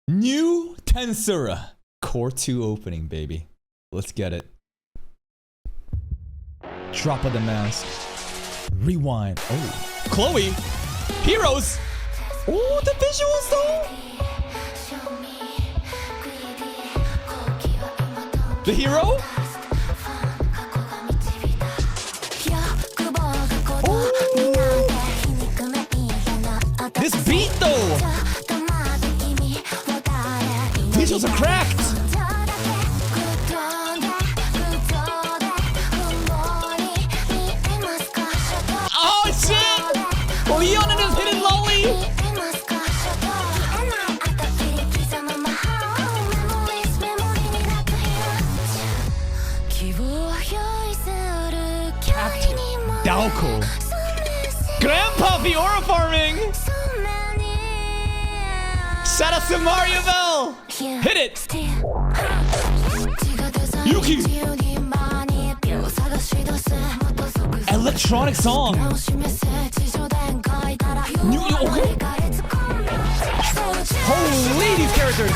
New Tensura. Core 2 opening, baby. Let's get it. Drop of the mask. Rewind. Oh. Chloe. Heroes. Oh, the visuals though. The hero. Oh. This beat though. Visuals are cracked. Oh shit! Leon and his hidden lolly. Captain Dalco. Grandpa Fiora farming. Shout out to Mario Bell. Hit it. Yuki. Electronic song. Okay. Holy, these characters.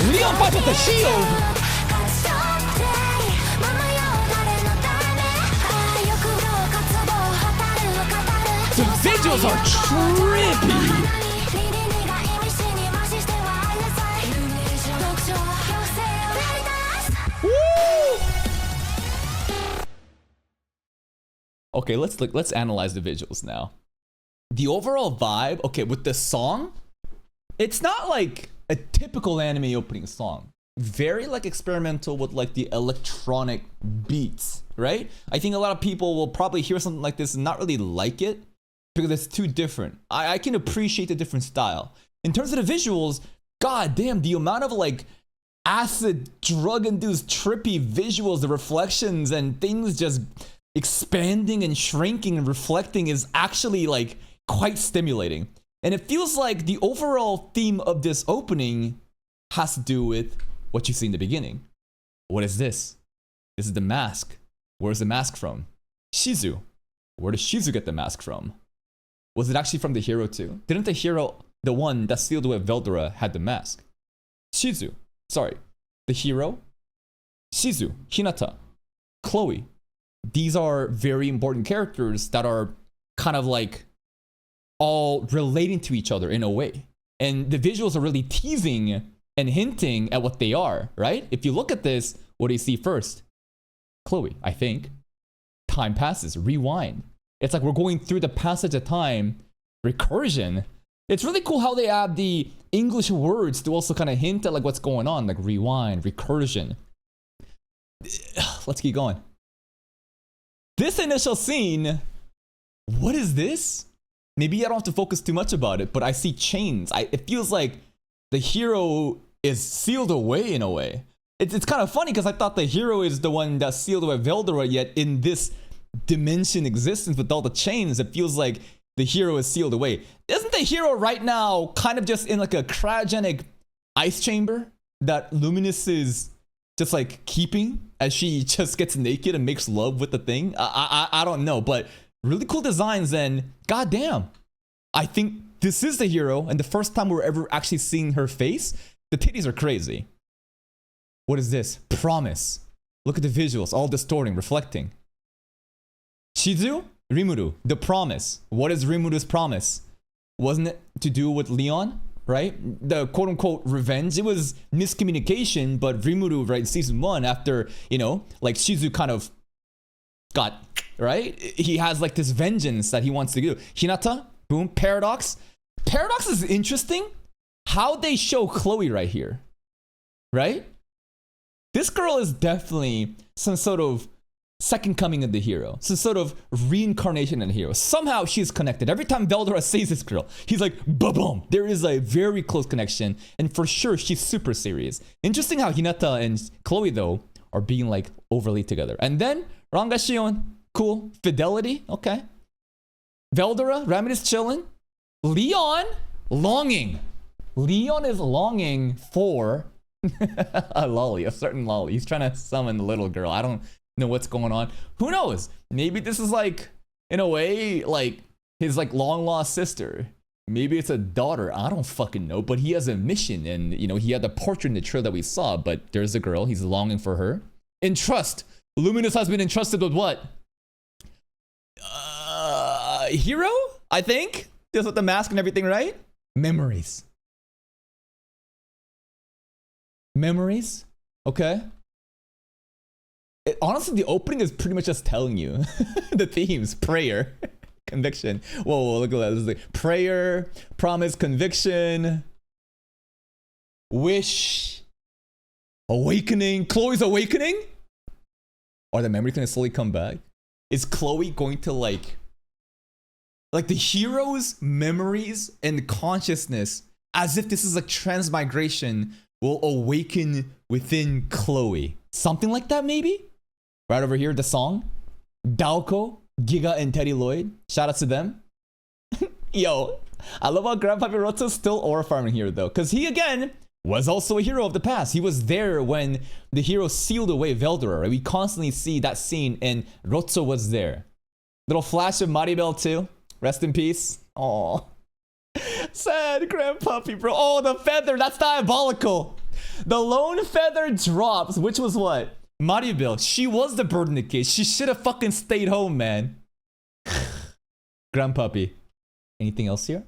Leon fights with the shield. The visuals are trippy. Okay, let's analyze the visuals now. The overall vibe, okay, with the song, it's not like a typical anime opening song. Very like experimental with like the electronic beats, right? I think a lot of people will probably hear something like this and not really like it because it's too different. I can appreciate the different style. In terms of the visuals, god damn, the amount of like acid, drug-induced, trippy visuals, the reflections and things just expanding and shrinking and reflecting is actually like quite stimulating. And it feels like the overall theme of this opening has to do with what you see in the beginning. What is this? This is the mask. Where's the mask from? Shizu. Where does Shizu get the mask from? Was it actually from the hero too? Didn't the hero, the one that sealed away Veldora, had the mask? Shizu. Sorry. The hero? Shizu. Hinata. Chloe. These are very important characters that are kind of like all relating to each other in a way. And the visuals are really teasing and hinting at what they are, right? If you look at this, what do you see first? Chloe, I think. Time passes, rewind. It's like we're going through the passage of time. Recursion. It's really cool how they add the English words to also kind of hint at like what's going on, like rewind, recursion. Let's keep going. This initial scene, what is this? Maybe I don't have to focus too much about it, but I see chains. It feels like the hero is sealed away in a way. It's kind of funny because I thought the hero is the one that sealed away Veldora, yet in this dimension existence with all the chains, it feels like the hero is sealed away. Isn't the hero right now kind of just in like a cryogenic ice chamber that Luminous is just like keeping as she just gets naked and makes love with the thing? I don't know, but really cool designs, and goddamn, I think this is the hero, and the first time we're ever actually seeing her face. The titties are crazy. What is this? Promise. Look at the visuals, all distorting, reflecting. Shizu? Rimuru, the promise. What is Rimuru's promise? Wasn't it to do with Leon? Right? The quote-unquote revenge. It was miscommunication, but Rimuru, right, in season 1, after, you know, like Shizu kind of got, right? He has like this vengeance that he wants to do. Hinata, boom, Paradox. Paradox is interesting. How they show Chloe right here, right? This girl is definitely some sort of second coming of the hero, some sort of reincarnation of the hero. Somehow she's connected. Every time Veldora sees this girl, he's like, boom. There is a very close connection, and for sure she's super serious. Interesting how Hinata and Chloe though are being like overly together. And then Ranga Shion, cool. Fidelity, okay. Veldora, Ramen is chilling. Leon, longing. Leon is longing for a lolly, a certain lolly. He's trying to summon the little girl. I don't know what's going on. Who knows? Maybe this is like, in a way, like his like long lost sister. Maybe it's a daughter. I don't fucking know. But he has a mission, and you know he had the portrait in the trailer that we saw. But there's a girl. He's longing for her. Entrust. Luminous has been entrusted with what? Hero? I think. Just with the mask and everything, right? Memories. Memories. Okay. Honestly, the opening is pretty much just telling you the themes: prayer, conviction. Whoa, look at that. This is like prayer, promise, conviction, wish, awakening. Chloe's awakening? Are the memories gonna slowly come back? Is Chloe going to like the hero's memories and consciousness, as if this is a transmigration, will awaken within Chloe? Something like that, maybe? Right over here, the song. Daoko, Giga, and Teddy Lloyd. Shout out to them. Yo, I love how Grandpa Rotto's still aura farming here, though. Because he, again, was also a hero of the past. He was there when the hero sealed away Veldora, right? We constantly see that scene, and Rotso was there. Little flash of Maribel, too. Rest in peace. Aw. Sad Grandpuppy, bro. Oh, the feather. That's diabolical. The lone feather drops, which was what? Maribel. She was the bird in the cage. She should have fucking stayed home, man. Grandpuppy. Anything else here?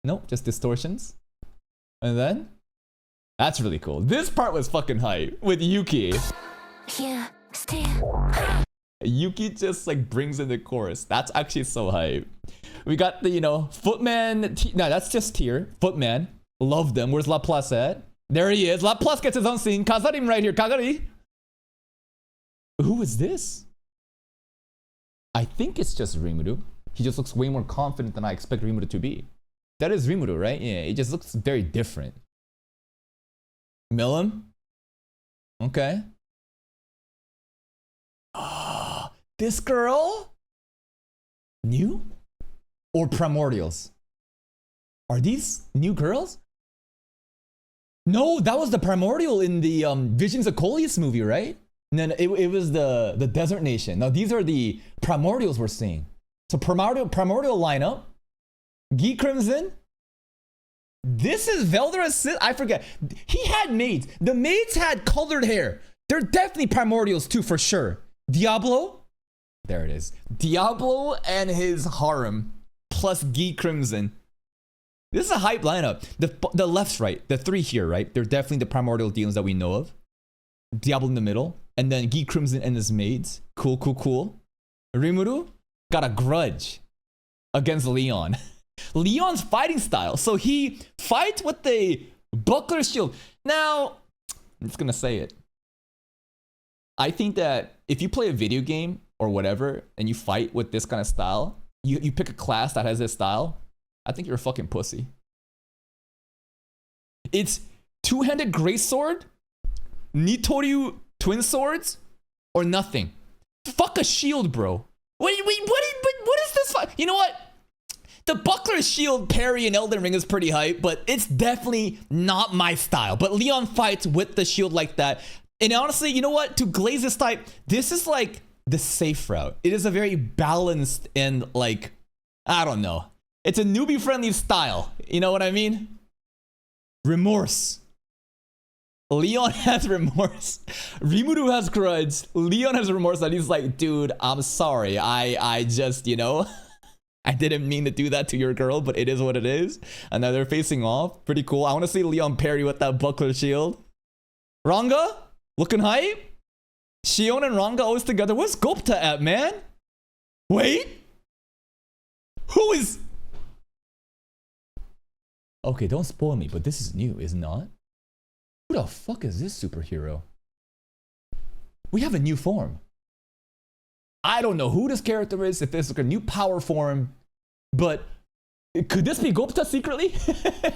Nope, just distortions. And then? That's really cool. This part was fucking hype with Yuki. Here, stay. Yuki just like brings in the chorus. That's actually so hype. We got the, you know, Footman. No, that's just tier. Footman. Love them. Where's Laplace at? There he is. Laplace gets his own scene. Kazarim right here. Kagari. Who is this? I think it's just Rimuru. He just looks way more confident than I expect Rimuru to be. That is Rimuru, right? Yeah, it just looks very different. Milim? Okay. This girl? New? Or primordials? Are these new girls? No, that was the primordial in the Visions of Coleus movie, right? And then it was the Desert Nation. Now these are the primordials we're seeing. So primordial lineup. Gi Crimson. This is Veldora's. I forget. He had maids. The maids had colored hair. They're definitely primordials too, for sure. Diablo. There it is. Diablo and his harem. Plus Gi Crimson. This is a hype lineup. The left's right. The three here, right? They're definitely the primordial demons that we know of. Diablo in the middle. And then Gi Crimson and his maids. Cool, cool, cool. Rimuru got a grudge against Leon. Leon's fighting style. So he fights with the buckler shield. Now, I'm just going to say it. I think that if you play a video game or whatever and you fight with this kind of style, you pick a class that has this style, I think you're a fucking pussy. It's two-handed great sword, Nitoryu twin swords, or nothing. Fuck a shield, bro. What is this? You know what? The buckler shield parry in Elden Ring is pretty hype, but it's definitely not my style. But Leon fights with the shield like that. And honestly, you know what? To glaze this type, this is like the safe route. It is a very balanced and like, I don't know. It's a newbie-friendly style. You know what I mean? Remorse. Leon has remorse. Rimuru has grudge. Leon has remorse that he's like, dude, I'm sorry. I just, you know, I didn't mean to do that to your girl, but it is what it is. And now they're facing off. Pretty cool. I want to see Leon parry with that buckler shield. Ranga? Looking hype? Shion and Ranga always together. Where's Gupta at, man? Wait? Who is... Okay, don't spoil me, but this is new, is it not? Who the fuck is this superhero? We have a new form. I don't know who this character is, if it's like a new power form, but could this be Gupta secretly?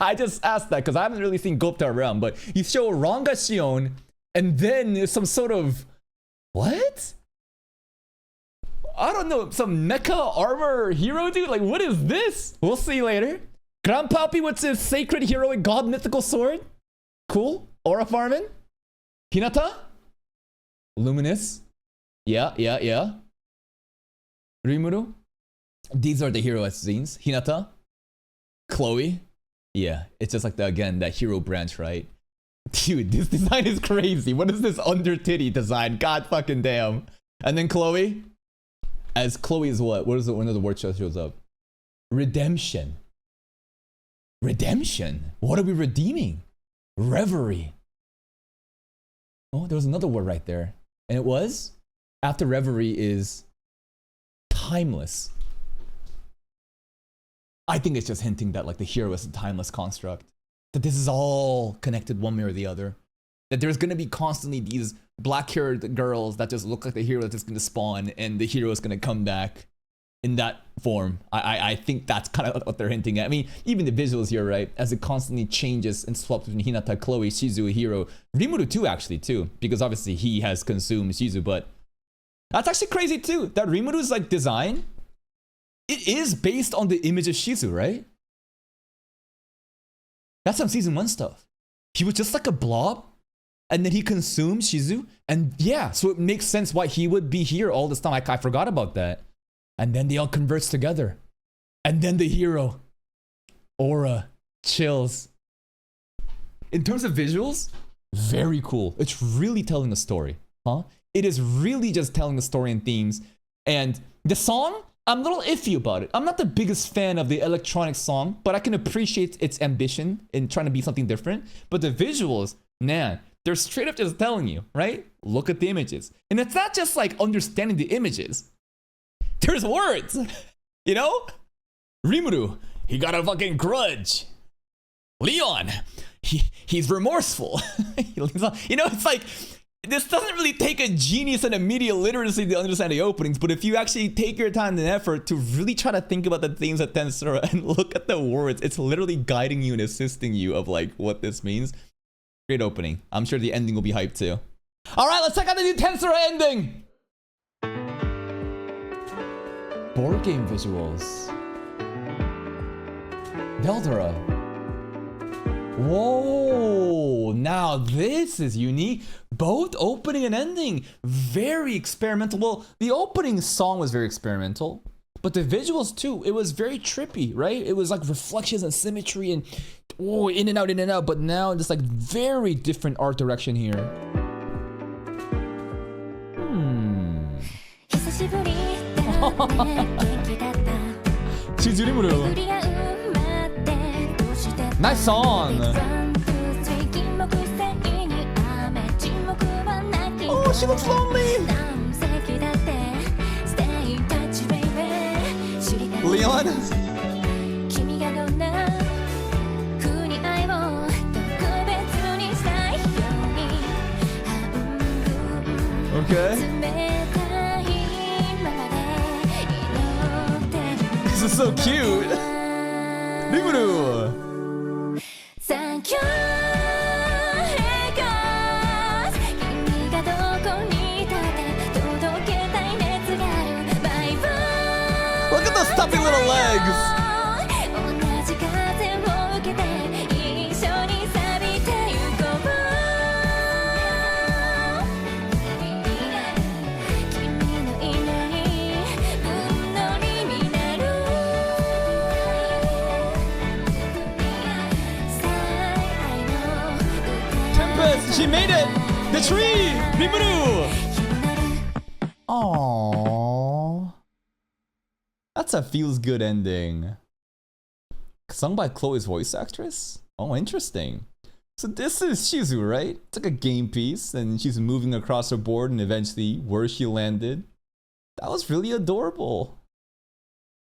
I just asked that because I haven't really seen Gupta around, but you show Ranga Shion, and then there's some sort of... What? I don't know, some mecha armor hero dude? Like, what is this? We'll see later. Grandpappy with his sacred heroic god mythical sword. Cool. Aura farming. Hinata. Luminous. Yeah. Rimuru. These are the hero scenes. Hinata. Chloe? Yeah, it's just like the, again, that hero branch, right? Dude, this design is crazy. What is this under titty design? God fucking damn. And then Chloe? As Chloe is what? What is it? One of the words that shows up? Redemption. Redemption? What are we redeeming? Reverie. Oh, there was another word right there. And it was? After reverie is timeless. I think it's just hinting that like the hero is a timeless construct. That this is all connected one way or the other. That there's gonna be constantly these black-haired girls that just look like the hero that's just gonna spawn and the hero is gonna come back in that form. I think that's kind of what they're hinting at. I mean, even the visuals here, right? As it constantly changes and swaps between Hinata, Chloe, Shizu, Hiro. Rimuru too, actually, too. Because obviously he has consumed Shizu, but that's actually crazy too. That Rimuru's like design, it is based on the image of Shizu, right? That's some season 1 stuff. He was just like a blob, and then he consumed Shizu, and yeah, so it makes sense why he would be here all this time. I forgot about that. And then they all converge together. And then the hero, aura, chills. In terms of visuals, very cool. It's really telling a story, huh? It is really just telling a story and themes. And the song, I'm a little iffy about it. I'm not the biggest fan of the electronic song, but I can appreciate its ambition in trying to be something different. But the visuals, man, they're straight up just telling you, right? Look at the images. And it's not just like understanding the images. There's words, you know? Rimuru, he got a fucking grudge. Leon, he's remorseful. You know, it's like, this doesn't really take a genius and a media literacy to understand the openings, but if you actually take your time and effort to really try to think about the themes of Tensura and look at the words, it's literally guiding you and assisting you of like what this means. Great opening. I'm sure the ending will be hyped too. All right, let's check out the new Tensura ending. Board game visuals. Veldora. Whoa, now this is unique. Both opening and ending, very experimental. Well, the opening song was very experimental, but the visuals too, it was very trippy, right? It was like reflections and symmetry and oh, in and out, but now just like very different art direction here. Shizurimuru. Nice song. Oh, she looks lonely. Leon. Okay. This is so cute. Rimuru. Look at those stuffy little legs. She made it! The tree! Rimuru! Aww. That's a feels good ending. Sung by Chloe's voice actress? Oh, interesting. So this is Shizu, right? It's like a game piece, and she's moving across her board, and eventually where she landed. That was really adorable.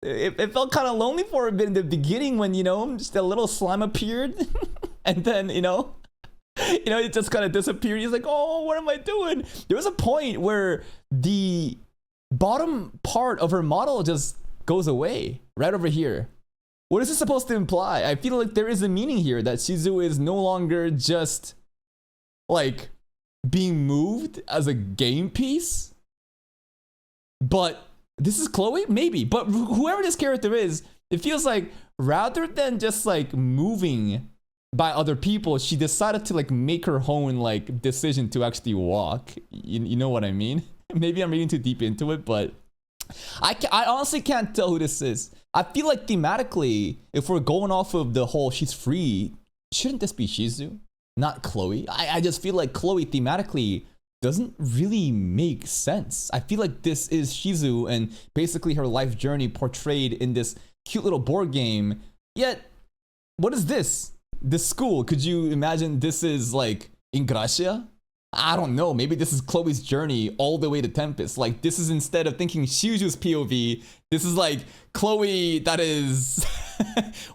It felt kind of lonely for a bit in the beginning when, you know, just a little slime appeared. And then, you know, it just kind of disappeared. He's like, oh, what am I doing? There was a point where the bottom part of her model just goes away right over here. What is this supposed to imply? I feel like there is a meaning here that Shizu is no longer just like being moved as a game piece. But this is Chloe? Maybe. But whoever this character is, it feels like rather than just like moving by other people, she decided to like make her own like decision to actually walk. You know what I mean? Maybe I'm reading too deep into it, but I honestly can't tell who this is. I feel like thematically, if we're going off of the whole she's free, shouldn't this be Shizu, not Chloe? I just feel like Chloe thematically doesn't really make sense. I feel like this is Shizu and basically her life journey portrayed in this cute little board game. Yet, what is this? This school, could you imagine this is like Ingracia? I don't know, maybe this is Chloe's journey all the way to Tempest. Like, this is, instead of thinking Shizu's POV, this is like Chloe that is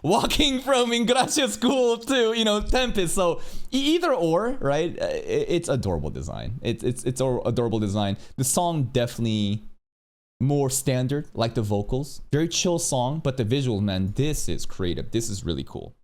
walking from Ingracia school to, you know, Tempest. So either or, right? It's adorable design. It's adorable design. The song definitely more standard, like the vocals. Very chill song, but the visuals, man, this is creative. This is really cool.